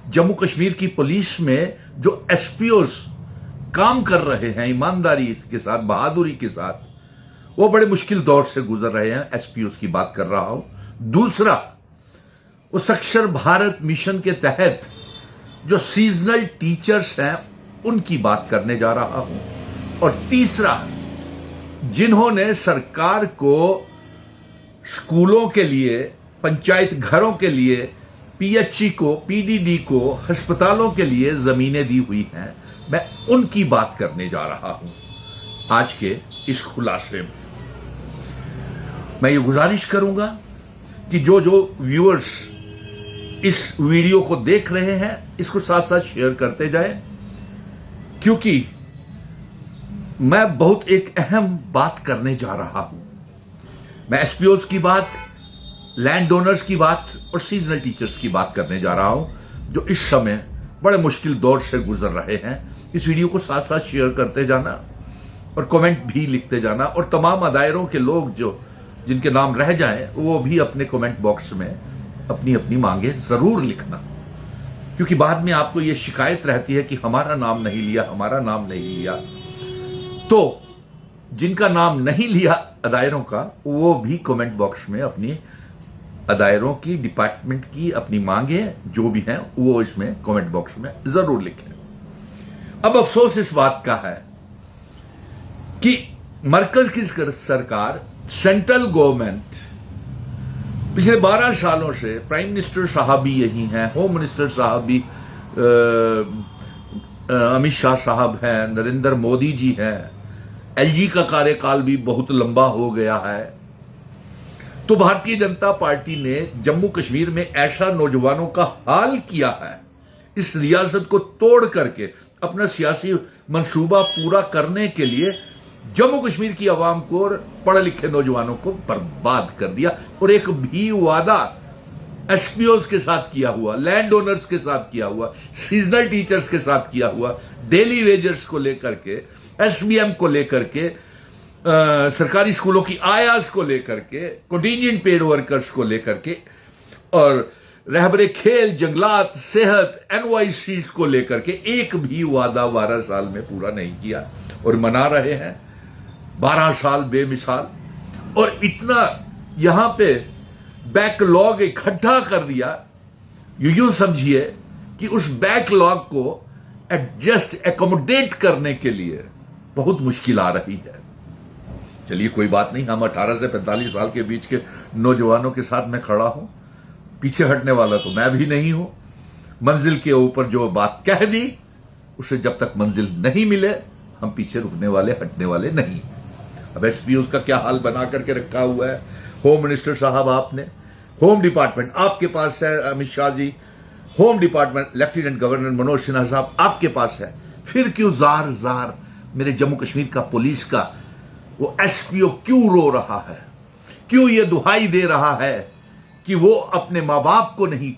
जम्मू कश्मीर की पुलिस में जो एसपीओस काम कर रहे हैं ईमानदारी के साथ, बहादुरी के साथ, वो बड़े मुश्किल दौर से गुजर रहे हैं। एसपीओस की बात कर रहा हूं। दूसरा, वो साक्षर भारत मिशन के तहत जो सीजनल टीचर्स हैं उनकी बात करने जा रहा हूं। और तीसरा, जिन्होंने सरकार को स्कूलों के लिए, पंचायत घरों के लिए, पीएचई को, पीडीडी को, अस्पतालों के लिए जमीनें दी हुई हैं, मैं उनकी बात करने जा रहा हूं आज के इस खुलासे में। मैं ये गुजारिश करूंगा कि जो व्यूअर्स इस वीडियो को देख रहे हैं इसको साथ साथ शेयर करते जाएं, क्योंकि मैं बहुत एक अहम बात करने जा रहा हूं। मैं एसपीओस की बात, लैंड ओनर्स की बात और सीजनल टीचर्स की बात करने जा रहा हूं, जो इस समय बड़े मुश्किल दौर से गुजर रहे हैं। इस वीडियो को साथ साथ शेयर करते जाना और कमेंट भी लिखते जाना, और तमाम अदायरों के लोग जो जिनके नाम रह जाएं वो भी अपने कमेंट बॉक्स में अपनी अपनी मांगे जरूर लिखना, क्योंकि बाद में आपको ये शिकायत रहती है कि हमारा नाम नहीं लिया, हमारा नाम नहीं लिया। तो जिनका नाम नहीं लिया अदायरों का, वो भी कमेंट बॉक्स में अपनी अदायरों की, डिपार्टमेंट की अपनी मांगे जो भी हैं वो इसमें कमेंट बॉक्स में जरूर लिखें। अब अफसोस इस बात का है कि मरकज की सरकार, सेंट्रल गवर्नमेंट पिछले 12 सालों से, प्राइम मिनिस्टर साहब भी यही हैं, होम मिनिस्टर साहब भी अमित शाह साहब हैं, नरेंद्र मोदी जी हैं, एलजी का कार्यकाल भी बहुत लंबा हो गया है। तो भारतीय जनता पार्टी ने जम्मू कश्मीर में ऐसा नौजवानों का हाल किया है, इस रियासत को तोड़ करके अपना सियासी मंसूबा पूरा करने के लिए जम्मू कश्मीर की आवाम को और पढ़े लिखे नौजवानों को बर्बाद कर दिया। और एक भी वादा एसपीओस के साथ किया हुआ, लैंड ओनर्स के साथ किया हुआ, सीजनल टीचर्स के साथ किया हुआ, डेली वेजर्स को लेकर के, एसबीएम को लेकर के, सरकारी स्कूलों की आयास को लेकर के, कंटीजेंट पेड वर्कर्स को लेकर के, और रहबरे खेल, जंगलात, सेहत, एनवाईसीज को लेकर के एक भी वादा 12 साल में पूरा नहीं किया और मना रहे हैं 12 साल बेमिसाल। और इतना यहां पे बैकलॉग इकट्ठा कर दिया, यूं समझिए कि उस बैकलॉग को एडजस्ट, एकोमोडेट करने के लिए बहुत मुश्किल आ रही है। चलिए कोई बात नहीं, हम 18 से 45 साल के बीच के नौजवानों के साथ मैं खड़ा हूं, पीछे हटने वाला तो मैं भी नहीं हूं। मंजिल के ऊपर जो बात कह दी, उसे जब तक मंजिल नहीं मिले हम पीछे रुकने वाले, हटने वाले नहीं। अब एसपीओस का क्या हाल बना करके रखा हुआ है। होम मिनिस्टर साहब, आपने होम डिपार्टमेंट आपके पास है, Amit Shah ji, home department lieutenant governor Manoj Sinha साहब आपके पास है, फिर क्यों जार जार मेरे जम्मू कश्मीर का पुलिस का वो एसपीओ क्यों रो रहा है, क्यों ये दुहाई दे रहा है कि वो अपने मां बाप को नहीं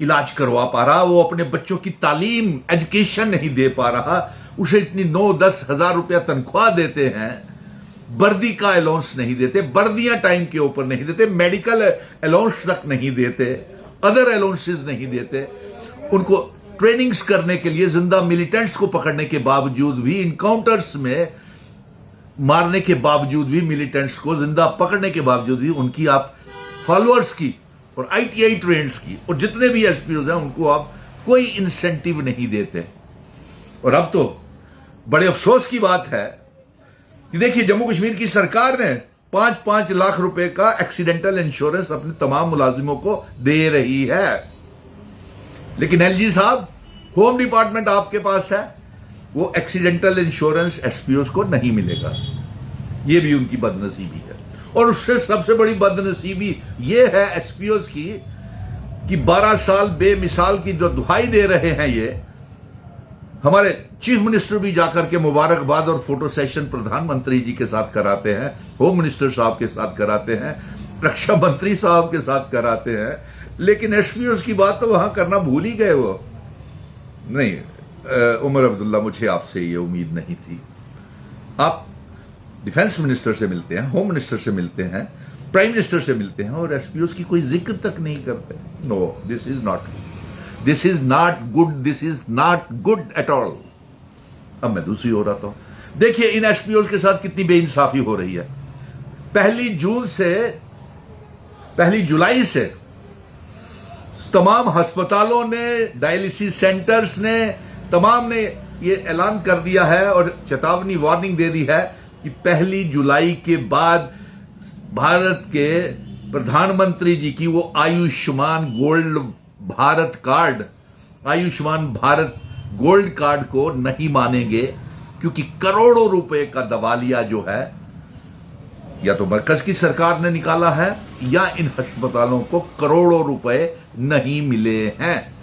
इलाज करवा पा रहा, वो अपने बच्चों की तालीम, एजुकेशन नहीं दे पा रहा, उसे इतनी 9-10 हजार रुपया तनख्वाह देते हैं, वर्दी का अलाउंस नहीं देते, वर्दियां टाइम के ऊपर नहीं देते, मेडिकल अलाउंस तक नहीं देते, अदर अलाउंसेस नहीं देते, उनको ट्रेनिंग्स करने के लिए जिंदा मिलिटेंट्स को पकड़ने के बावजूद भी, इनकाउंटर्स में मारने के बावजूद भी, मिलिटेंट्स को जिंदा पकड़ने के बावजूद भी उनकी आप फॉलोअर्स की और आईटीआई ट्रेंड्स की और जितने भी एसपीओज हैं उनको आप कोई इंसेंटिव नहीं देते। और अब तो बड़े अफसोस की बात है कि देखिए, जम्मू कश्मीर की सरकार ने 5-5 लाख रुपए का एक्सीडेंटल इंश्योरेंस अपने तमाम मुलाजिमों को दे रही है, लेकिन एलजी साहब, होम डिपार्टमेंट आपके पास है, वो एक्सीडेंटल इंश्योरेंस एसपीओस को नहीं मिलेगा। ये भी उनकी बदनसीबी है। और उससे सबसे बड़ी बदनसीबी ये है एसपीओस की कि 12 साल बेमिसाल की जो दुहाई दे रहे हैं, ये हमारे चीफ मिनिस्टर भी जाकर के मुबारकबाद और फोटो सेशन प्रधानमंत्री जी के साथ कराते हैं, होम मिनिस्टर साहब के साथ कराते हैं, रक्षा मंत्री साहब के साथ कराते हैं, लेकिन एसपीओस की बात तो वहां करना भूल ही गए वो। नहीं उमर अब्दुल्ला, मुझे आपसे ये उम्मीद नहीं थी। आप डिफेंस मिनिस्टर से मिलते हैं, होम मिनिस्टर से मिलते हैं, प्राइम मिनिस्टर से मिलते हैं और एसपीओस की कोई जिक्र तक नहीं करते। No, this is not. This is not good, this is not good at all. अब मैं दूसरी ओर आता हूं। देखिए इन एसपीओ के साथ कितनी बेइंसाफी हो रही है। पहली जुलाई से तमाम अस्पतालों ने, डायलिसिस सेंटर्स ने, तमाम ने ये ऐलान कर दिया है और चेतावनी, वार्निंग दे दी है कि 1 जुलाई के बाद भारत के प्रधानमंत्री जी की वो Ayushman gold Bharat card, Ayushman Bharat gold card को नहीं मानेंगे, क्योंकि करोड़ों रुपए का दवालिया जो है या तो मरकज की सरकार ने निकाला है या इन अस्पतालों को करोड़ों रुपए नहीं मिले हैं।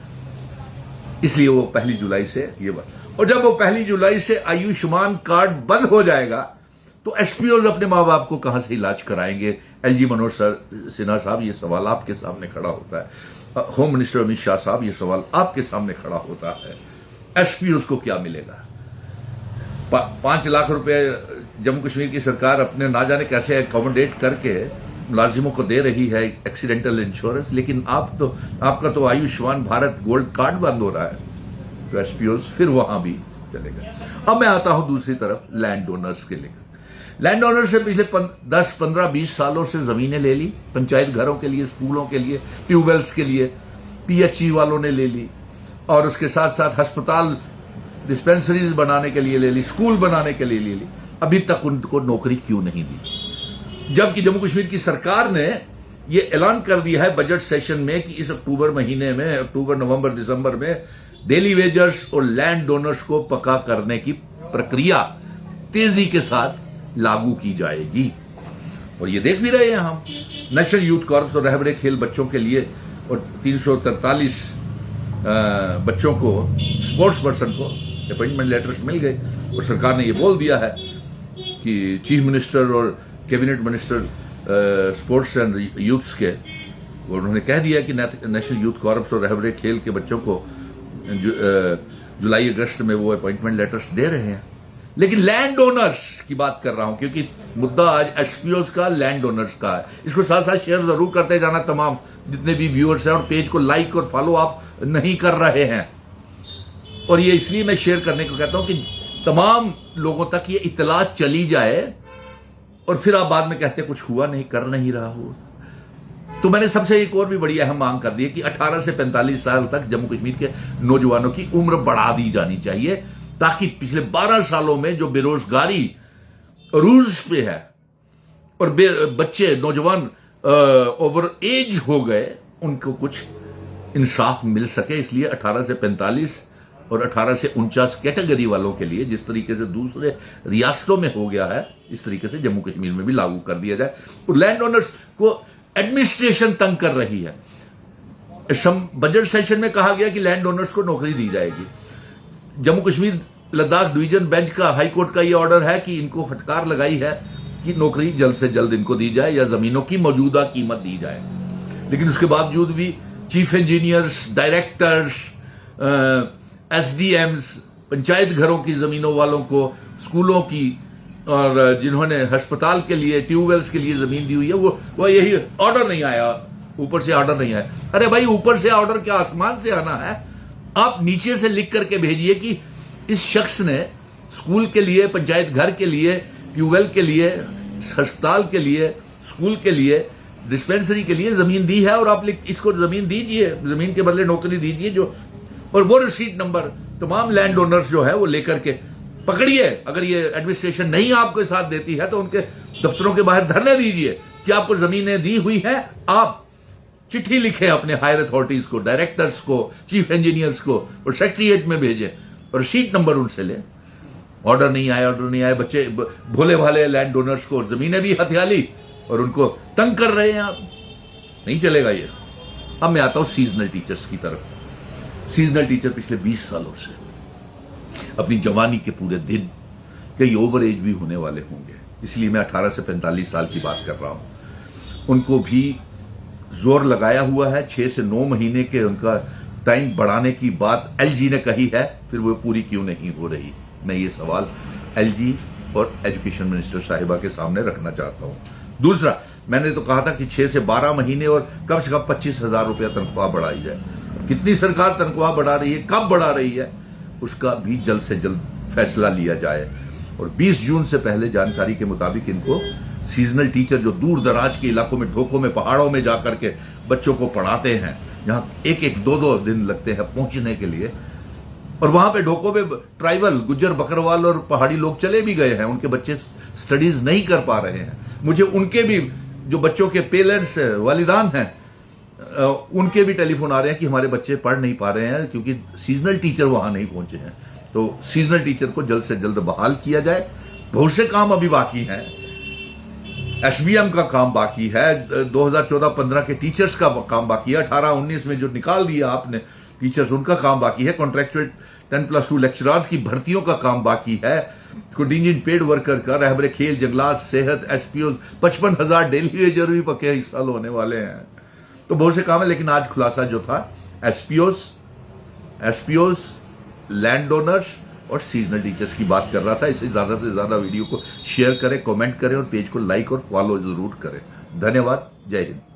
इसलिए वो 1 जुलाई से ये और जब वो 1 जुलाई से आयुष्मान कार्ड बंद हो जाएगा तो एसपीओ अपने मां बाप को कहां से इलाज कराएंगे। एलजी मनोज सिन्हा साहब, ये सवाल आपके सामने खड़ा होता है। होम मिनिस्टर अमित शाह साहब, ये सवाल आपके सामने खड़ा होता है। एसपीओ को क्या मिलेगा? 5 लाख रुपए जम्मू कश्मीर की सरकार अपने ना जाने कैसे एकोमोडेट करके मुलाजिमों को दे रही है एक्सीडेंटल इंश्योरेंस, लेकिन आपका तो आयुष्मान भारत गोल्ड कार्ड बंद हो रहा है, तो एसपीओ फिर वहां भी चले गए। अब मैं आता हूं दूसरी तरफ लैंड ओनर्स के लेकर। लैंड ओनर से पिछले 10, 15, 20 सालों से जमीनें ले ली, पंचायत घरों के लिए, स्कूलों के लिए, ट्यूबवेल्स के लिए, पीएचई वालों ने ले ली, और उसके साथ साथ अस्पताल, डिस्पेंसरीज बनाने के लिए ले ली, स्कूल बनाने के लिए ले ली। अभी तक उनको नौकरी क्यों नहीं दी? जबकि जम्मू कश्मीर की सरकार ने ये ऐलान कर दिया है बजट सेशन में कि इस अक्टूबर महीने में, अक्टूबर, नवंबर, दिसंबर में डेली वेजर्स और लैंड डोनर्स को पक्का करने की प्रक्रिया तेजी के साथ लागू की जाएगी। और ये देख भी रहे हैं हम, नेशनल यूथ कॉर्प्स और रहबरे खेल बच्चों के लिए और 343 बच्चों को, स्पोर्ट्स पर्सन को अपॉइंटमेंट लेटर्स मिल गए। और सरकार ने ये बोल दिया है कि चीफ मिनिस्टर और cabinet minister sports and youths के, उन्होंने कह दिया कि नेशनल यूथ कॉर्प्स और रहबरे खेल के बच्चों को जुलाई अगस्त में वो अपॉइंटमेंट लेटर्स दे रहे हैं। लेकिन लैंड ओनर्स की बात कर रहा हूं, क्योंकि मुद्दा आज एसपीओ का, लैंड ओनर्स का है। इसको साथ साथ शेयर जरूर करते जाना, तमाम जितने भी व्यूअर्स हैं, और पेज को लाइक और फॉलो आप नहीं कर रहे हैं। और ये इसलिए मैं शेयर करने को कहता हूं कि तमाम लोगों तक ये इत्तला चली जाए और फिर आप बाद में कहते कुछ हुआ नहीं, कर नहीं रहा हो। तो मैंने सबसे एक और भी बड़ी अहम मांग कर दी है कि 18 से 45 साल तक जम्मू कश्मीर के नौजवानों की उम्र बढ़ा दी जानी चाहिए, ताकि पिछले 12 सालों में जो बेरोजगारी अरूज पे है और बच्चे, नौजवान ओवर एज हो गए, उनको कुछ इंसाफ मिल सके। इसलिए 18 से 45 और 18 से 49 कैटेगरी वालों के लिए जिस तरीके से दूसरे रियासतों में हो गया है, इस तरीके से जम्मू कश्मीर में भी लागू कर दिया जाए। और लैंड ओनर्स को एडमिनिस्ट्रेशन तंग कर रही है। बजट सेशन में कहा गया कि लैंड ओनर्स को नौकरी दी जाएगी। जम्मू कश्मीर लद्दाख डिवीजन बेंच का, हाईकोर्ट का यह ऑर्डर है कि इनको फटकार लगाई है कि नौकरी जल्द से जल्द इनको दी जाए या जमीनों की मौजूदा कीमत दी जाए। लेकिन उसके बावजूद भी chief engineers, directors, SDMs, panchayat घरों की जमीनों वालों को, स्कूलों की, और जिन्होंने अस्पताल के लिए, ट्यूबवेल्स के लिए जमीन दी हुई है, वो यही ऑर्डर नहीं आया, ऊपर से ऑर्डर नहीं आया। अरे भाई, ऊपर से ऑर्डर क्या आसमान से आना है? आप नीचे से लिख करके भेजिए कि इस शख्स ने स्कूल के लिए, पंचायत घर के लिए, ट्यूबवेल के लिए, अस्पताल के लिए, स्कूल के लिए, डिस्पेंसरी के लिए जमीन दी है, और आप इसको जमीन दीजिए, जमीन के बदले नौकरी दीजिए। जो और वो रसीद नंबर तमाम लैंड ओनर्स जो है वो लेकर के पकड़िए। अगर ये एडमिनिस्ट्रेशन नहीं आपके साथ देती है तो उनके दफ्तरों के बाहर धरने दीजिए कि आपको जमीनें दी हुई हैं। आप चिट्ठी लिखें अपने हायर अथॉरिटीज को, डायरेक्टर्स को, चीफ इंजीनियर्स को, और सेक्रेटरीट में भेजें और रसीद नंबर उनसे लें। ऑर्डर नहीं आया, बच्चे भोले भाले लैंड ओनर्स को जमीनें भी हथिया ली और उनको तंग कर रहे हैं आप। नहीं चलेगा ये। अब मैं आता हूं सीजनल टीचर्स की तरफ। सीजनल टीचर पिछले 20 सालों से अपनी जवानी के पूरे दिन, कई ओवर एज भी होने वाले होंगे, इसलिए मैं 18 से 45 साल की बात कर रहा हूं, उनको भी जोर लगाया हुआ है। 6 से 9 महीने के उनका टाइम बढ़ाने की बात एलजी ने कही है, फिर वो पूरी क्यों नहीं हो रही? मैं ये सवाल एलजी और एजुकेशन मिनिस्टर साहिबा के सामने रखना चाहता हूं। दूसरा, मैंने तो कहा था कि 6 से 12 महीने और कम से कम 25,000 रुपया तनख्वाह बढ़ाई जाए। कितनी सरकार तनख्वाह बढ़ा रही है, कब बढ़ा रही है, उसका भी जल्द से जल्द फैसला लिया जाए। और 20 जून से पहले जानकारी के मुताबिक इनको सीजनल टीचर जो दूर दराज के इलाकों में, ढोकों में, पहाड़ों में जाकर के बच्चों को पढ़ाते हैं, जहां एक एक दो दो दिन लगते हैं पहुंचने के लिए, और वहां पे ढोकों में ट्राइबल, गुज्जर, बकरवाल और पहाड़ी लोग चले भी गए हैं, उनके बच्चे स्टडीज नहीं कर पा रहे हैं। मुझे उनके भी, जो बच्चों के पेरेंट्स वालिदान हैं, उनके भी टेलीफोन आ रहे हैं कि हमारे बच्चे पढ़ नहीं पा रहे हैं क्योंकि सीजनल टीचर वहां नहीं पहुंचे हैं। तो सीजनल टीचर को जल्द से जल्द बहाल किया जाए। बहुत से काम अभी बाकी हैं। एसबीएम का काम बाकी है, 2014-15 के टीचर्स का काम बाकी है, 18-19 में जो निकाल दिया आपने टीचर्स, उनका काम बाकी है, कॉन्ट्रैक्चुअल 10+2 लेक्चरर्स की भर्तियों का काम बाकी है, कंटिजेंट पेड वर्कर का, रहबरे खेल, जंगलात, सेहत, एसपीओ, 55,000 डेली वेजर भी पक्के इस साल होने वाले हैं। तो बहुत से काम है, लेकिन आज खुलासा जो था एसपीओस, लैंड ओनर्स और सीजनल टीचर्स की बात कर रहा था। इसे ज्यादा से ज्यादा वीडियो को शेयर करें, कमेंट करें और पेज को लाइक और फॉलो जरूर करें। धन्यवाद। जय हिंद।